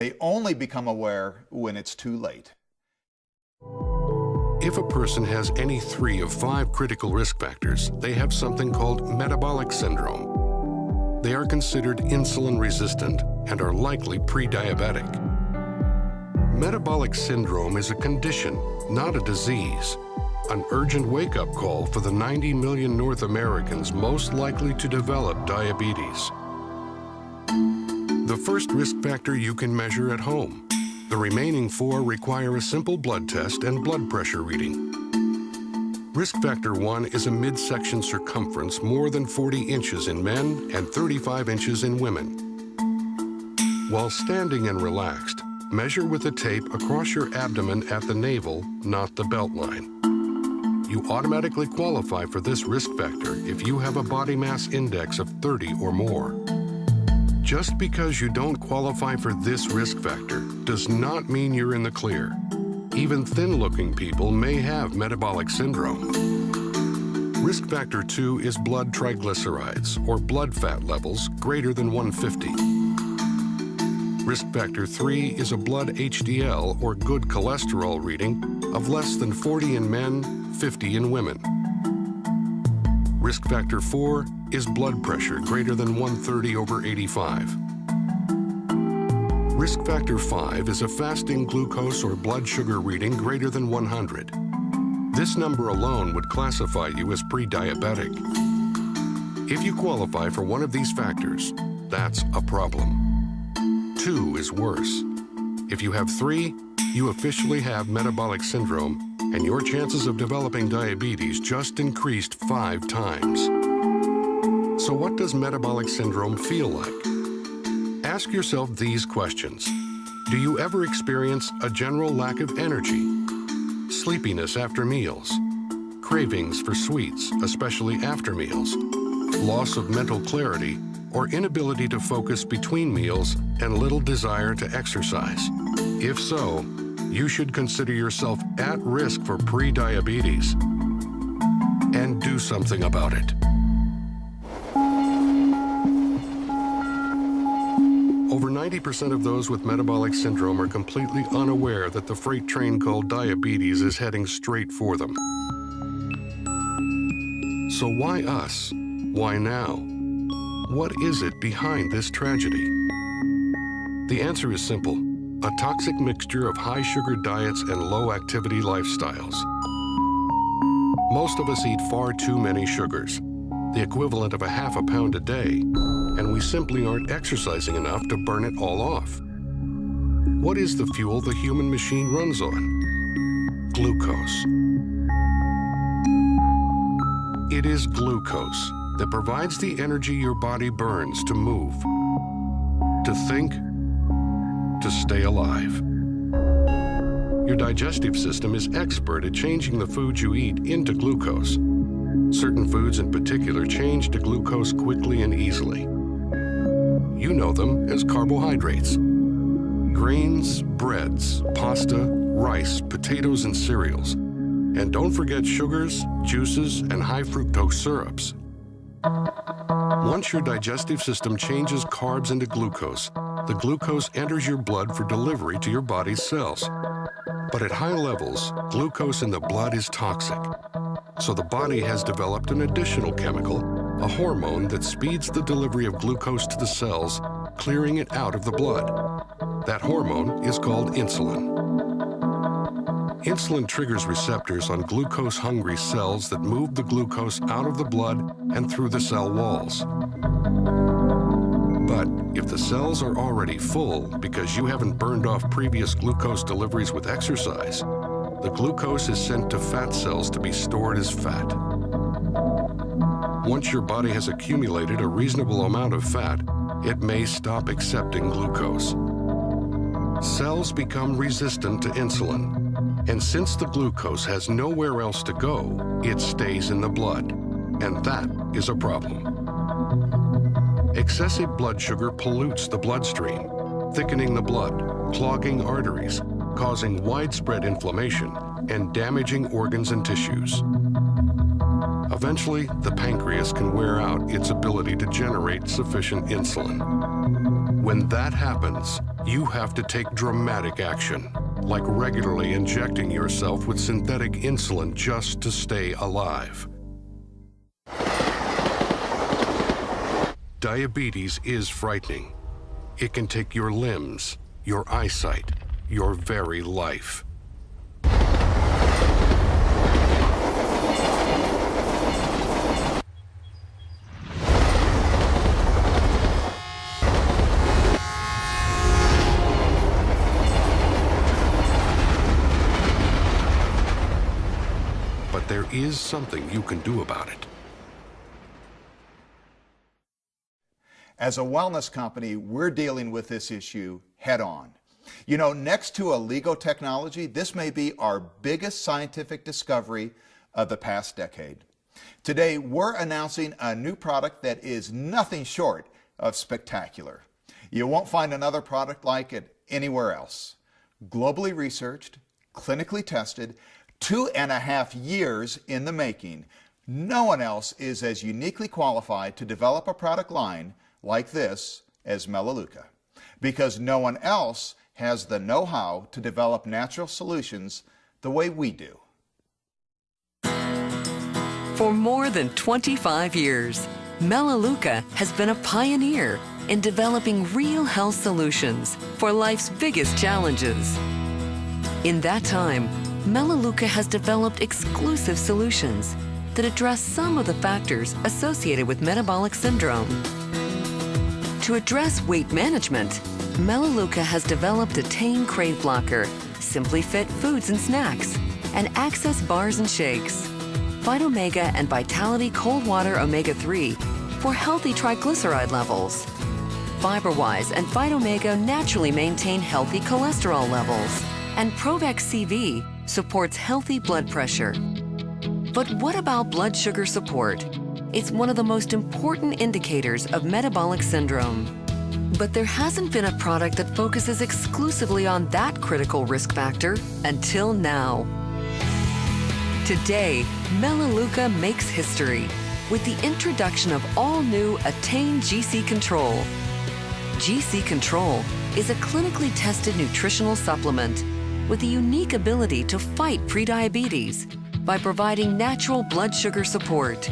They only become aware when it's too late. If a person has any 3 of 5 critical risk factors, they have something called metabolic syndrome. They are considered insulin resistant and are likely pre-diabetic. Metabolic syndrome is a condition, not a disease. An urgent wake-up call for the 90 million North Americans most likely to develop diabetes. The first risk factor you can measure at home. The remaining 4 require a simple blood test and blood pressure reading. Risk factor 1 is a midsection circumference more than 40 inches in men and 35 inches in women. While standing and relaxed, measure with a tape across your abdomen at the navel, not the belt line. You automatically qualify for this risk factor if you have a body mass index of 30 or more. Just because you don't qualify for this risk factor does not mean you're in the clear. Even thin-looking people may have metabolic syndrome. Risk factor 2 is blood triglycerides, or blood fat levels greater than 150. Risk factor 3 is a blood HDL, or good cholesterol reading, of less than 40 in men, 50 in women. Risk factor 4 is blood pressure greater than 130 over 85. Risk factor 5 is a fasting glucose or blood sugar reading greater than 100. This number alone would classify you as pre-diabetic. If you qualify for one of these factors, that's a problem. 2 is worse. If you have 3, you officially have metabolic syndrome, and your chances of developing diabetes just increased 5 times. So what does metabolic syndrome feel like? Ask yourself these questions. Do you ever experience a general lack of energy? Sleepiness after meals? Cravings for sweets, especially after meals? Loss of mental clarity or inability to focus between meals and little desire to exercise? If so, you should consider yourself at risk for pre-diabetes and do something about it. Over 90% of those with metabolic syndrome are completely unaware that the freight train called diabetes is heading straight for them. So why us? Why now? What is it behind this tragedy? The answer is simple: a toxic mixture of high-sugar diets and low-activity lifestyles. Most of us eat far too many sugars, the equivalent of ½ a pound a day, and we simply aren't exercising enough to burn it all off. What is the fuel the human machine runs on? Glucose. It is glucose that provides the energy your body burns to move, to think, to stay alive. Your digestive system is expert at changing the foods you eat into glucose. Certain foods in particular change to glucose quickly and easily. You know them as carbohydrates. Grains, breads, pasta, rice, potatoes, and cereals. And don't forget sugars, juices, and high fructose syrups. Once your digestive system changes carbs into glucose, the glucose enters your blood for delivery to your body's cells. But at high levels, glucose in the blood is toxic. So the body has developed an additional chemical, a hormone that speeds the delivery of glucose to the cells, clearing it out of the blood. That hormone is called insulin. Insulin triggers receptors on glucose-hungry cells that move the glucose out of the blood and through the cell walls. But if the cells are already full because you haven't burned off previous glucose deliveries with exercise, the glucose is sent to fat cells to be stored as fat. Once your body has accumulated a reasonable amount of fat, it may stop accepting glucose. Cells become resistant to insulin. And since the glucose has nowhere else to go, it stays in the blood. And that is a problem. Excessive blood sugar pollutes the bloodstream, thickening the blood, clogging arteries, causing widespread inflammation, and damaging organs and tissues. Eventually, the pancreas can wear out its ability to generate sufficient insulin. When that happens, you have to take dramatic action, like regularly injecting yourself with synthetic insulin just to stay alive. Diabetes is frightening. It can take your limbs, your eyesight, your very life. But there is something you can do about it. As a wellness company, we're dealing with this issue head on. You know, next to Allego technology, this may be our biggest scientific discovery of the past decade. Today, we're announcing a new product that is nothing short of spectacular. You won't find another product like it anywhere else. Globally researched, clinically tested, 2.5 years in the making. No one else is as uniquely qualified to develop a product line like this as Melaleuca, because no one else has the know-how to develop natural solutions the way we do. For more than 25 years, Melaleuca has been a pioneer in developing real health solutions for life's biggest challenges. In that time, Melaleuca has developed exclusive solutions that address some of the factors associated with metabolic syndrome. To address weight management, Melaleuca has developed Attain Crave Blocker, Simply Fit Foods and Snacks, and Access Bars and Shakes, Phytomega and Vitality Cold Water Omega-3 for healthy triglyceride levels. FiberWise and Phytomega naturally maintain healthy cholesterol levels, and Provex CV supports healthy blood pressure. But what about blood sugar support? It's one of the most important indicators of metabolic syndrome. But there hasn't been a product that focuses exclusively on that critical risk factor until now. Today, Melaleuca makes history with the introduction of all-new Attain GC Control. GC Control is a clinically tested nutritional supplement with the unique ability to fight prediabetes by providing natural blood sugar support.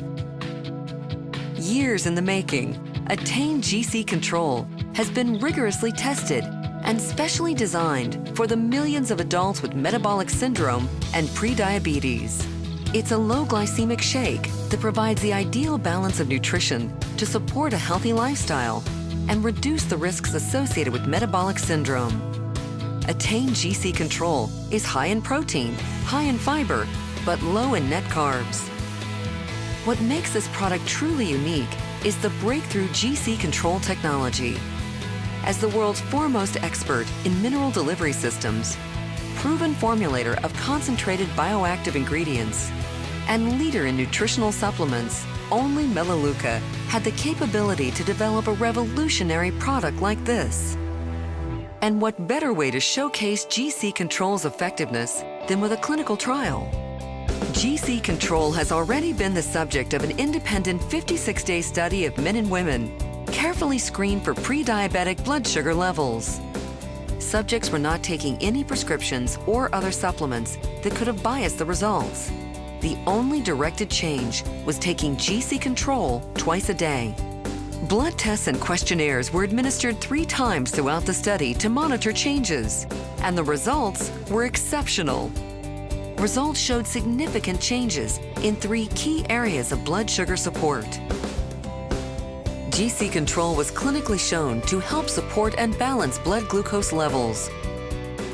Years in the making, Attain GC Control has been rigorously tested and specially designed for the millions of adults with metabolic syndrome and prediabetes. It's a low glycemic shake that provides the ideal balance of nutrition to support a healthy lifestyle and reduce the risks associated with metabolic syndrome. Attain GC Control is high in protein, high in fiber, but low in net carbs. What makes this product truly unique is the breakthrough GC Control technology. As the world's foremost expert in mineral delivery systems, proven formulator of concentrated bioactive ingredients, and leader in nutritional supplements, only Melaleuca had the capability to develop a revolutionary product like this. And what better way to showcase GC Control's effectiveness than with a clinical trial? GC Control has already been the subject of an independent 56-day study of men and women, carefully screened for pre-diabetic blood sugar levels. Subjects were not taking any prescriptions or other supplements that could have biased the results. The only directed change was taking GC Control twice a day. Blood tests and questionnaires were administered 3 times throughout the study to monitor changes, and the results were exceptional. Results showed significant changes in 3 key areas of blood sugar support. GC Control was clinically shown to help support and balance blood glucose levels,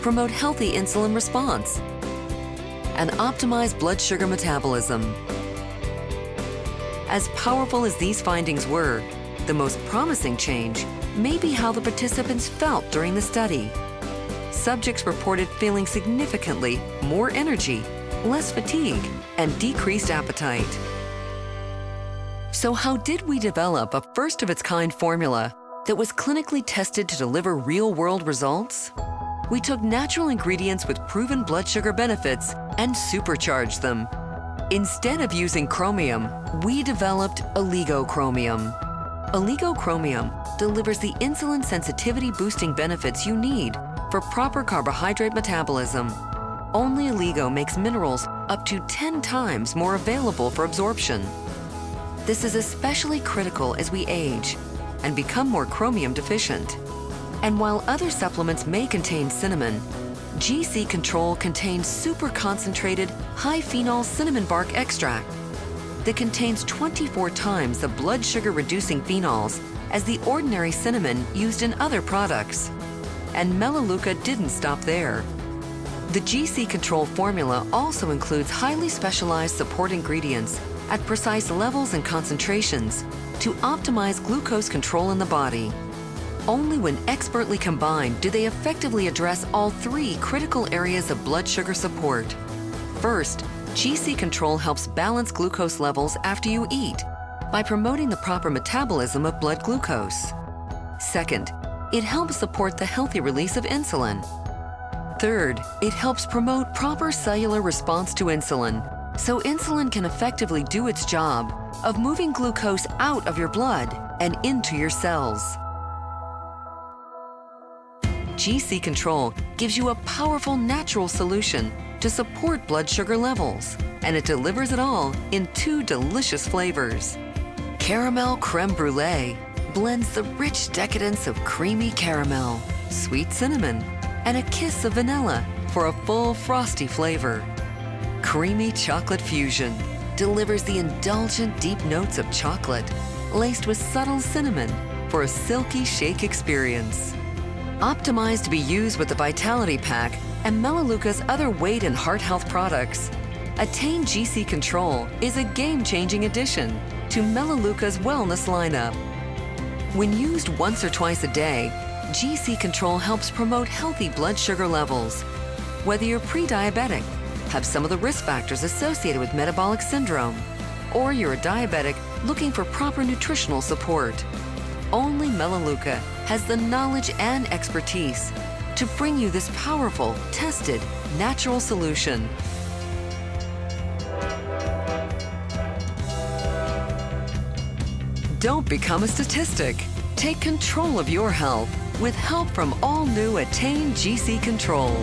promote healthy insulin response, and optimize blood sugar metabolism. As powerful as these findings were, the most promising change may be how the participants felt during the study. Subjects reported feeling significantly more energy, less fatigue, and decreased appetite. So how did we develop a first-of-its-kind formula that was clinically tested to deliver real-world results? We took natural ingredients with proven blood sugar benefits and supercharged them. Instead of using chromium, we developed Allego Chromium. Allego Chromium delivers the insulin sensitivity boosting benefits you need for proper carbohydrate metabolism. Only Allego makes minerals up to 10 times more available for absorption. This is especially critical as we age and become more chromium deficient. And while other supplements may contain cinnamon, GC Control contains super concentrated high phenol cinnamon bark extract that contains 24 times the blood sugar reducing phenols as the ordinary cinnamon used in other products. And Melaleuca didn't stop there. The GC Control formula also includes highly specialized support ingredients at precise levels and concentrations to optimize glucose control in the body. Only when expertly combined do they effectively address all three critical areas of blood sugar support. First, GC Control helps balance glucose levels after you eat by promoting the proper metabolism of blood glucose. Second, it helps support the healthy release of insulin. Third, it helps promote proper cellular response to insulin, so insulin can effectively do its job of moving glucose out of your blood and into your cells. GC Control gives you a powerful natural solution to support blood sugar levels, and it delivers it all in 2 delicious flavors. Caramel Creme Brulee blends the rich decadence of creamy caramel, sweet cinnamon, and a kiss of vanilla for a full frosty flavor. Creamy Chocolate Fusion delivers the indulgent deep notes of chocolate laced with subtle cinnamon for a silky shake experience. Optimized to be used with the Vitality Pack and Melaleuca's other weight and heart health products, Attain GC Control is a game-changing addition to Melaleuca's wellness lineup. When used once or twice a day, GC Control helps promote healthy blood sugar levels. Whether you're pre-diabetic, have some of the risk factors associated with metabolic syndrome, or you're a diabetic looking for proper nutritional support, only Melaleuca has the knowledge and expertise to bring you this powerful, tested, natural solution. Don't become a statistic. Take control of your health with help from all new Attain GC Control.